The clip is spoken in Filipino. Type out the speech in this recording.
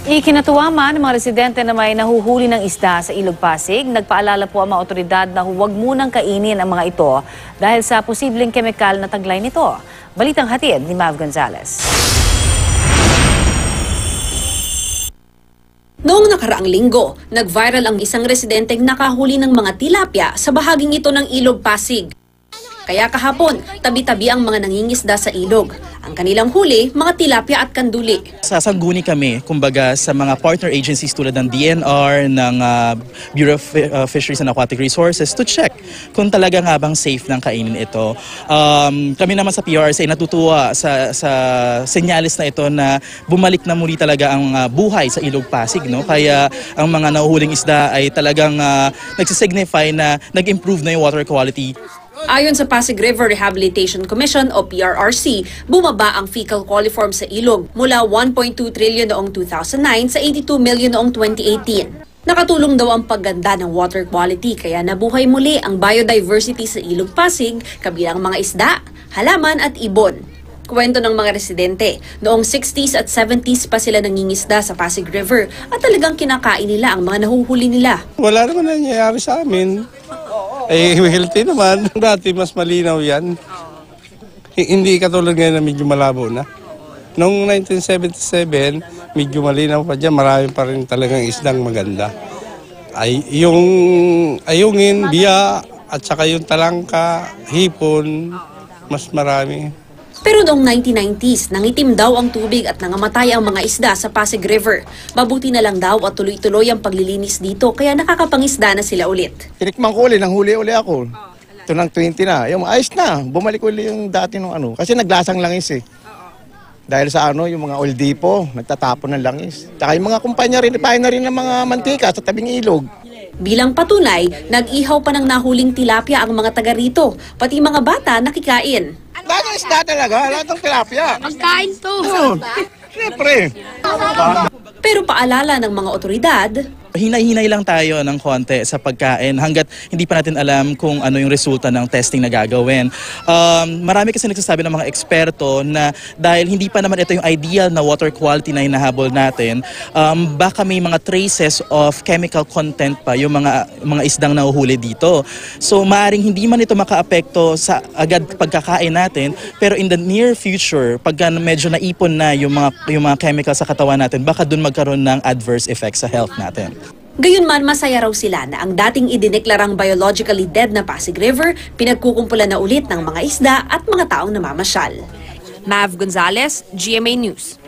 Ikinatuwa man ng mga residente na may nahuhuli ng isda sa Ilog Pasig, nagpaalala po ang mga otoridad na huwag munang kainin ang mga ito dahil sa posibleng kemikal na taglay nito. Balitang hatid ni Mav Gonzalez. Noong nakaraang linggo, nag-viral ang isang residenteng nakahuli ng mga tilapia sa bahaging ito ng Ilog Pasig. Kaya kahapon, tabi-tabi ang mga nangingisda sa ilog. Ang kanilang huli, mga tilapia at kanduli. Sasangguni kami, kumbaga, sa mga partner agencies tulad ng DNR, ng Bureau of Fisheries and Aquatic Resources to check kung talaga nga bang safe ng kainin ito. Kami naman sa PRRC natutuwa sa senyalis na ito na bumalik na muli talaga ang buhay sa Ilog Pasig. No? Kaya ang mga nahuhuling isda ay talagang nagsisignify na nag-improve na yung water quality. Ayon sa Pasig River Rehabilitation Commission o PRRC, bumaba ang fecal coliform sa ilog mula 1.2 trillion noong 2009 sa 82 million noong 2018. Nakatulong daw ang pagganda ng water quality kaya nabuhay muli ang biodiversity sa Ilog Pasig, kabilang mga isda, halaman at ibon. Kwento ng mga residente, noong 60s at 70s pa sila nangingisda sa Pasig River at talagang kinakain nila ang mga nahuhuli nila. Wala naman nangyayari sa amin. Healthy naman. Dati mas malinaw yan. Hindi katulad ngayon na medyo malabo na. Noong 1977, medyo malinaw pa dyan. Marami pa rin talagang isdang maganda. Yung ayungin, biya, at saka yung talangka, hipon, mas marami. Pero noong 1990s, nangitim daw ang tubig at nangamatay ang mga isda sa Pasig River. Mabuti na lang daw at tuloy-tuloy ang paglilinis dito kaya nakakapangisda na sila ulit. Tinikman ko ulit, nanghuli-uli ako. Ito ng 20 na. Yung ayos na, bumalik uli yung dati ng ano. Kasi naglasang langis eh. Dahil sa ano, yung mga oil depot, nagtatapon ng langis. Tsaka yung mga kumpanya rin, ipahin na rin ng mga mantika sa tabing ilog. Bilang patunay, nag-ihaw pa ng nahuling tilapia ang mga taga rito, pati mga bata nakikain. Lahat ng isda talaga, lahat ng tilapia. Pagkain to! Siyempre. Pero paalala ng mga otoridad, Hinay-hinay lang tayo ng konti sa pagkain hanggat hindi pa natin alam kung ano yung resulta ng testing na gagawin. Marami kasi nagsasabi ng mga eksperto na dahil hindi pa naman ito yung ideal na water quality na hinahabol natin, baka may mga traces of chemical content pa yung mga isdang nahuhuli dito. So maaaring hindi man ito makaapekto sa agad pagkakain natin, pero in the near future, pagka medyo naipon na yung mga chemicals sa katawan natin, baka dun magkaroon ng adverse effects sa health natin. Gayunman masaya raw sila na ang dating idineklarang biologically dead na Pasig River pinagkukumpulan na ulit ng mga isda at mga taong namamasyal. Mav Gonzalez, GMA News.